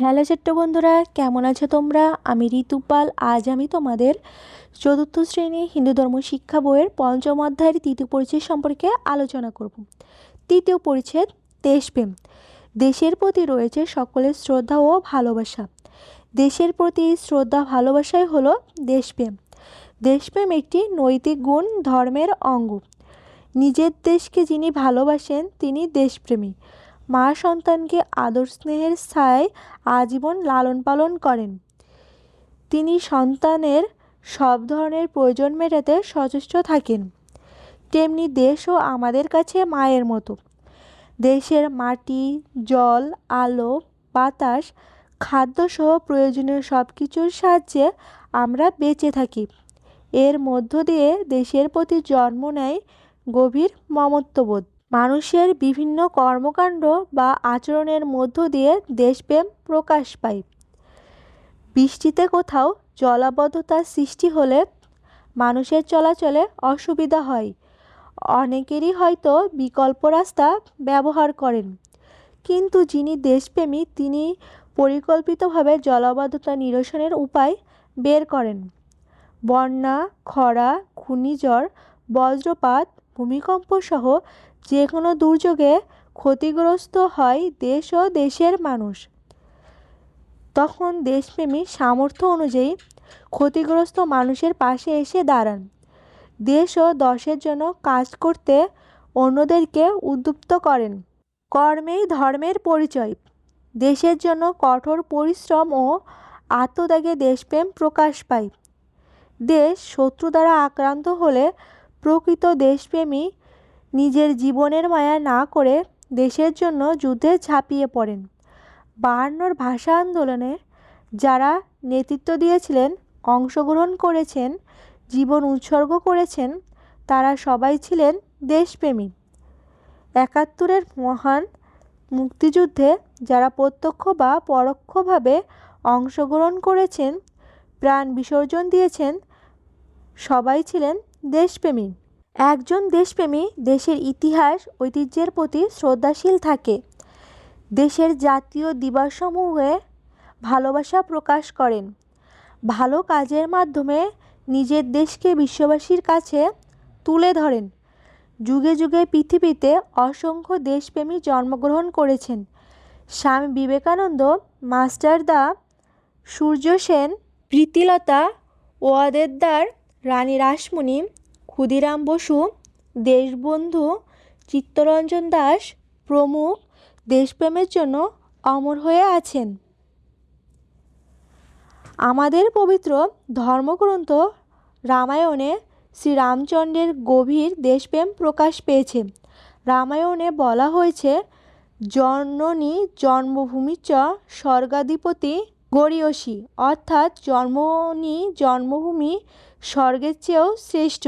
Hello ছোট্ট বন্ধুরা, কেমন আছো তোমরা? আমি ঋতুপাল। আজ আমি তোমাদের চতুর্থ শ্রেণী হিন্দু ধর্ম শিক্ষা বইয়ের পঞ্চম অধ্যায়ের তৃতীয় পরিচ্ছেদ সম্পর্কে আলোচনা করব। তৃতীয় পরিচ্ছেদ, দেশপ্রেম। দেশের প্রতি রয়েছে সকলের শ্রদ্ধা ও ভালোবাসা। দেশের প্রতি শ্রদ্ধা ভালোবাসাই হলো দেশপ্রেম। দেশপ্রেম একটি নৈতিক গুণ, ধর্মের অঙ্গ। নিজের দেশকে যিনি ভালোবাসেন তিনি দেশপ্রেমী। মা সন্তানকে আদর স্নেহের ছায়ায় আজীবন লালন পালন করেন। তিনি সন্তানের সব ধরনের প্রয়োজন মেটাতে সচেষ্ট থাকেন। তেমনি দেশও আমাদের কাছে মায়ের মতো। দেশের মাটি, জল, আলো, বাতাস, খাদ্যসহ প্রয়োজনীয় সব কিছুর সাহায্যে আমরা বেঁচে থাকি। এর মধ্য দিয়ে দেশের প্রতি জন্ম নেয় গভীর মমত্ববোধ। মানুষের বিভিন্ন কর্মকাণ্ড বা আচরণের মধ্য দিয়ে দেশপ্রেম প্রকাশ পায়। বৃষ্টিতে কোথাও জলাবদ্ধতার সৃষ্টি হলে মানুষের চলাচলে অসুবিধা হয়। অনেকেরই হয়তো বিকল্প রাস্তা ব্যবহার করেন, কিন্তু যিনি দেশপ্রেমী তিনি পরিকল্পিতভাবে জলাবদ্ধতা নিরসনের উপায় বের করেন। বন্যা, খরা, ঘূর্ণিঝড়, বজ্রপাত, ভূমিকম্প সহ যে কোনো দুর্যোগে ক্ষতিগ্রস্ত হয় দেশ ও দেশের মানুষ। তখন দেশপ্রেমী সামর্থ্য অনুযায়ী ক্ষতিগ্রস্ত মানুষের পাশে এসে দাঁড়ান। দেশ ও দশের জন্য কাজ করতে অন্যদেরকে উদ্বুদ্ধ করেন। কর্মেই ধর্মের পরিচয়। দেশের জন্য কঠোর পরিশ্রম ও আত্মত্যাগে দেশপ্রেম প্রকাশ পায়। দেশ শত্রু দ্বারা আক্রান্ত হলে প্রকৃত দেশপ্রেমী নিজের জীবনের মায়া না করে দেশের জন্য যুদ্ধে ঝাঁপিয়ে পড়েন। 52 ভাষা আন্দোলনে যারা নেতৃত্ব দিয়েছিলেন, অংশগ্রহণ করেছেন, জীবন উৎসর্গ করেছেন, তারা সবাই ছিলেন দেশপ্রেমী। 71-এর মহান মুক্তিযুদ্ধে যারা প্রত্যক্ষ বা পরোক্ষভাবে অংশগ্রহণ করেছেন, প্রাণ বিসর্জন দিয়েছেন, সবাই ছিলেন দেশপ্রেমী। একজন দেশপ্রেমী দেশের ইতিহাস, ঐতিহ্যের প্রতি শ্রদ্ধাশীল থাকে। দেশের জাতীয় দিবসসমূহে ভালোবাসা প্রকাশ করেন। ভালো কাজের মাধ্যমে নিজের দেশকে বিশ্ববাসীর কাছে তুলে ধরেন। যুগে যুগে পৃথিবীতে অসংখ্য দেশপ্রেমী জন্মগ্রহণ করেছেন। স্বামী বিবেকানন্দ, মাস্টারদা, সূর্য সেন, প্রীতিলতা ওয়াদ্দেদার, রানী রাসমণি, ক্ষুদিরাম বসু, দেশবন্ধু চিত্তরঞ্জন দাস প্রমুখ দেশপ্রেমের জন্য অমর হয়ে আছেন। আমাদের পবিত্র ধর্মগ্রন্থ রামায়ণে শ্রীরামচন্দ্রের গভীর দেশপ্রেম প্রকাশ পেয়েছে। রামায়ণে বলা হয়েছে, জননী জন্মভূমিচ স্বর্গাধিপতি গরীয়সী, অর্থাৎ জন্মভূমি স্বর্গের চেয়েও শ্রেষ্ঠ।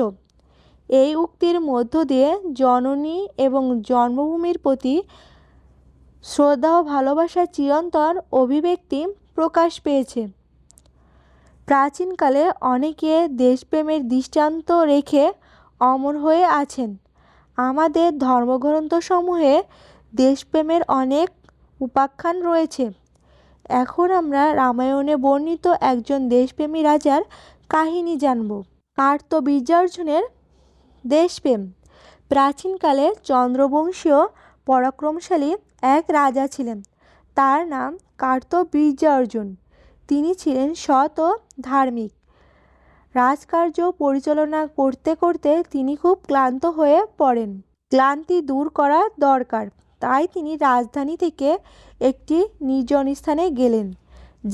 এই উক্তির মধ্য দিয়ে জননী এবং জন্মভূমির প্রতি শ্রদ্ধা ও ভালোবাসার চিরন্তন অভিব্যক্তি প্রকাশ পেয়েছে। প্রাচীনকালে অনেকে দেশপ্রেমের দৃষ্টান্ত রেখে অমর হয়ে আছেন। আমাদের ধর্মগ্রন্থসমূহে দেশপ্রেমের অনেক উপাখ্যান রয়েছে। এখন আমরা রামায়ণে বর্ণিত একজন দেশপ্রেমী রাজার কাহিনী জানব। কার্তবীর্যার্জুনের দেশপ্রেম। প্রাচীনকালে চন্দ্রবংশীয় পরাক্রমশালী এক রাজা ছিলেন। তার নাম কার্তবীর্যার্জুন। তিনি ছিলেন সৎ ও ধার্মিক। রাজকার্য পরিচালনা করতে করতে তিনি খুব ক্লান্ত হয়ে পড়েন। ক্লান্তি দূর করা দরকার, তাই তিনি রাজধানী থেকে একটি নির্জন স্থানে গেলেন।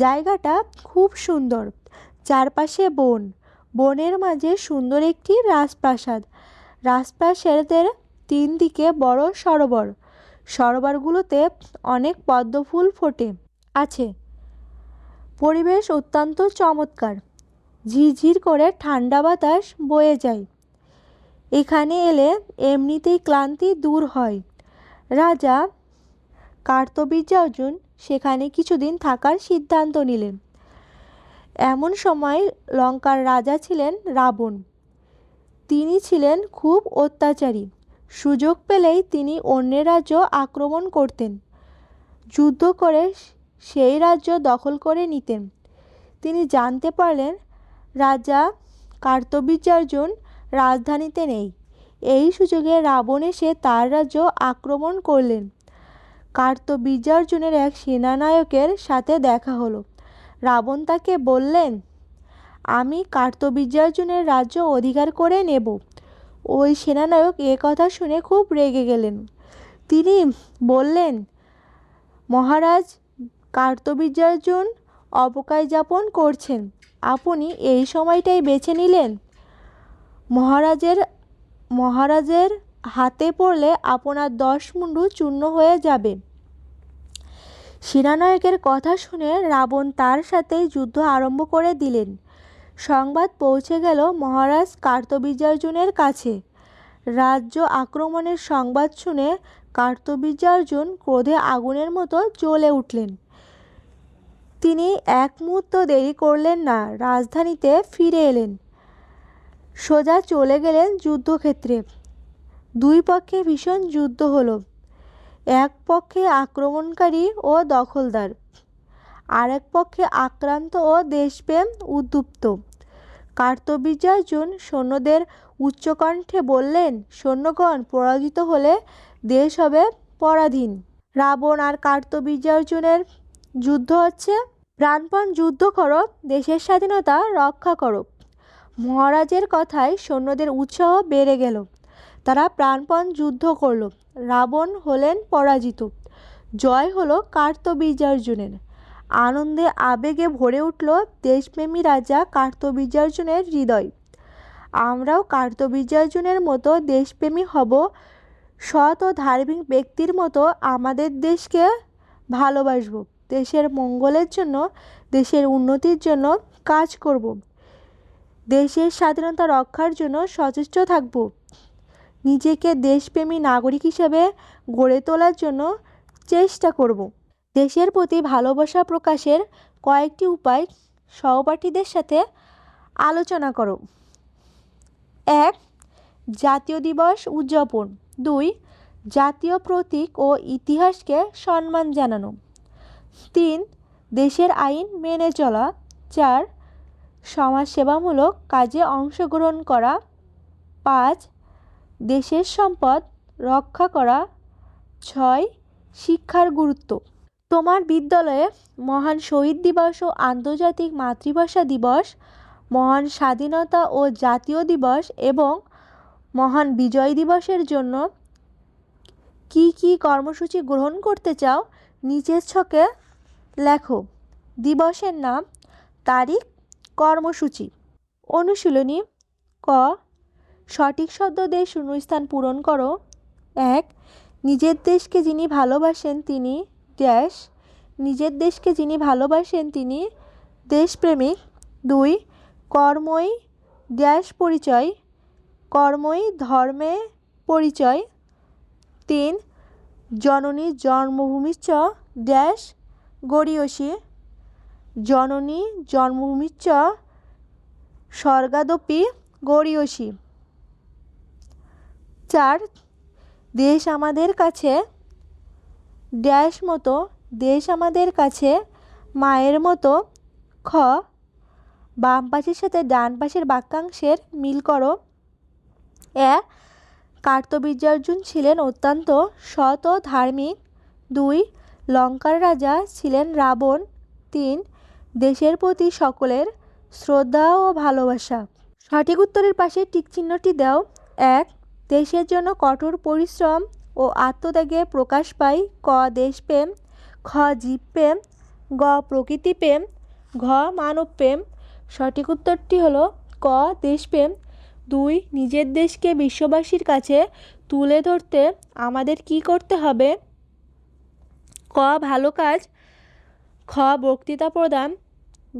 জায়গাটা খুব সুন্দর, চারপাশে বন, বনের মাঝে সুন্দর একটি রাজপ্রাসাদ। রাজপ্রাসাদের 3 দিকে বড় সরোবর। সরোবরগুলোতে অনেক পদ্মফুল ফোটে আছে। পরিবেশ অত্যন্ত চমৎকার। ঝিরঝির করে ঠান্ডা বাতাস বয়ে যায়। এখানে এলে এমনিতেই ক্লান্তি দূর হয়। রাজা কার্তবীর্যার্জুন সেখানে কিছুদিন থাকার সিদ্ধান্ত নিলেন। এমন সময় লঙ্কার রাজা ছিলেন রাবণ। তিনি ছিলেন খুব অত্যাচারী। সুযোগ পেলেই তিনি অন্যের রাজ্য আক্রমণ করতেন। যুদ্ধ করে সেই রাজ্য দখল করে নিতেন। তিনি জানতে পারলেন রাজা কার্তবীর্যার্জুন রাজধানীতে নেই। এই সুযোগে রাবণ এসে তার রাজ্য আক্রমণ করলেন। কার্তবীর্যার্জুনের এক সেনানায়কের সাথে দেখা হলো। রাবণ তাকে বললেন, আমি কার্তবীর্যার্জুনের রাজ্য অধিকার করে নেব। ওই সেনানায়ক এ কথা শুনে খুব রেগে গেলেন। তিনি বললেন, মহারাজ, কার্তবীর্যার্জুন অবকাশ যাপন করছেন, আপনি এই সময়টাই বেছে নিলেন। মহারাজের হাতে পড়লে আপনার 10 মুন্ডু চূর্ণ হয়ে যাবে। সেনানায়কের কথা শুনে রাবণ তার সাথেই যুদ্ধ আরম্ভ করে দিলেন। সংবাদ পৌঁছে গেল মহারাজ কার্তবীর্যার্জুনের কাছে। রাজ্য আক্রমণের সংবাদ শুনে কার্তবীর্যার্জুন ক্রোধে আগুনের মতো জ্বলে উঠলেন। তিনি এক মুহূর্ত দেরি করলেন না, রাজধানীতে ফিরে এলেন। সোজা চলে গেলেন যুদ্ধক্ষেত্রে। দুই পক্ষে ভীষণ যুদ্ধ হলো। এক পক্ষে আক্রমণকারী ও দখলদার, আরেক পক্ষে আক্রান্ত ও দেশপ্রেম উদ্দীপ্ত। কার্তবীর্যার্জুন সৈন্যদের উচ্চকণ্ঠে বললেন, সৈন্যগণ, পরাজিত হলে দেশ হবে পরাধীন। রাবণ আর কার্তবীর্যার্জুনের যুদ্ধ হচ্ছে। প্রাণপণ যুদ্ধ করো, দেশের স্বাধীনতা রক্ষা করো। মহারাজের কথায় সৈন্যদের উৎসাহ বেড়ে গেল। তারা প্রাণপণ যুদ্ধ করল। রাবণ হলেন পরাজিত। জয় হলো কার্তবীর্যার্জুনের। আনন্দে আবেগে ভরে উঠল দেশপ্রেমী রাজা কার্তবীর্যার্জুনের হৃদয়। আমরাও কার্তবীর্যার্জুনের মতো দেশপ্রেমী হব। সৎ ও ধার্মিক ব্যক্তির মতো আমাদের দেশকে ভালোবাসব। দেশের মঙ্গলের জন্য, দেশের উন্নতির জন্য কাজ করব। দেশের স্বাধীনতা রক্ষার জন্য সচেষ্ট থাকব। নিজেকে দেশপ্রেমী নাগরিক হিসেবে গড়ে তোলার জন্য চেষ্টা করব। দেশের প্রতি ভালোবাসা প্রকাশের কয়েকটি উপায় সহপাঠীদের সাথে আলোচনা করো। 1. জাতীয় দিবস উদযাপন। 2. জাতীয় প্রতীক ও ইতিহাসকে সম্মান জানানো। 3. দেশের আইন মেনে চলা। 4. সমাজসেবামূলক কাজে অংশগ্রহণ করা। 5. দেশের সম্পদ রক্ষা করা। 6. শিক্ষার গুরুত্ব। তোমার বিদ্যালয়ে মহান শহীদ দিবস ও আন্তর্জাতিক মাতৃভাষা দিবস, মহান স্বাধীনতা ও জাতীয় দিবস এবং মহান বিজয় দিবসের জন্য কি কি কর্মসূচি গ্রহণ করতে চাও নিচের ছকে লেখো। দিবসের নাম, তারিখ, কর্মসূচি। অনুশীলনী ক, সঠিক শব্দ দিয়ে শূন্যস্থান পূরণ করো। 1. নিজের দেশকে যিনি ভালোবাসেন তিনি ড্যাশ। নিজের দেশকে যিনি ভালোবাসেন তিনি দেশপ্রেমিক। 2. কর্মই ড্যাশ পরিচয়। কর্মই ধর্মে পরিচয়। 3. জননী জন্মভূমিশ্চ ড্যাশ গরীয়সী। জননী জন্মভূমিশ্চ স্বর্গাদপি গরীয়সী। 4. দেশ আমাদের কাছে ড্যাশ মতো। দেশ আমাদের কাছে মায়ের মতো। খ, বাম পাশের সাথে ডান পাশের বাক্যাংশের মিল করো। 1. কার্তবীর্যার্জুন ছিলেন অত্যন্ত সৎ ও ধার্মিক। 2. লঙ্কার রাজা ছিলেন রাবণ। 3. দেশের প্রতি সকলের শ্রদ্ধা ও ভালোবাসা। সঠিক উত্তরের পাশে টিক চিহ্নটি দাও। 1. দেশের জন্য কঠোর পরিশ্রম ও আত্মত্যাগে প্রকাশ পায় ক, দেশপ্রেম। খ, জীবপ্রেম। গ, প্রকৃতিপ্রেম। ঘ, মানবপ্রেম। সঠিক উত্তরটি হলো ক, দেশপ্রেম। 2. নিজের দেশকে বিশ্ববাসীর কাছে তুলে ধরতে আমাদের কি করতে হবে? ক, ভালো কাজ। খ, বক্তৃতা প্রদান।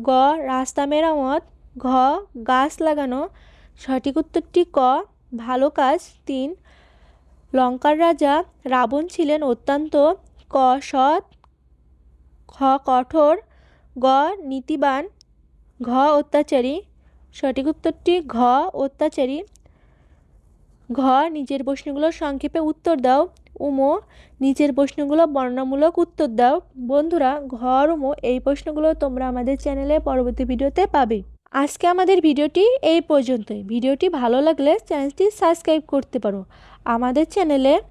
গ, রাস্তা মেরামত। ঘ, গাছ লাগানো। সঠিক উত্তরটি ক, ভালো কাজ। 3. লঙ্কার রাজা রাবণ ছিলেন অত্যন্ত ক, সৎ। খ, কঠোর। গ, নীতিবান। ঘ, অত্যাচারী। সঠিক উত্তরটি ঘ, অত্যাচারী। ঘ, নিজের প্রশ্নগুলোর সংক্ষেপে উত্তর দাও। উমো নিচের প্রশ্নগুলো বর্ণনামূলক উত্তর দাও। বন্ধুরা, ঘর উমো এই প্রশ্নগুলো তোমরা আমাদের চ্যানেলে পরবর্তী ভিডিওতে পাবে। আজকে আমাদের ভিডিওটি এই পর্যন্তই। ভিডিওটি ভালো লাগলে চ্যানেলটি সাবস্ক্রাইব করতে পারো। আমাদের চ্যানেলে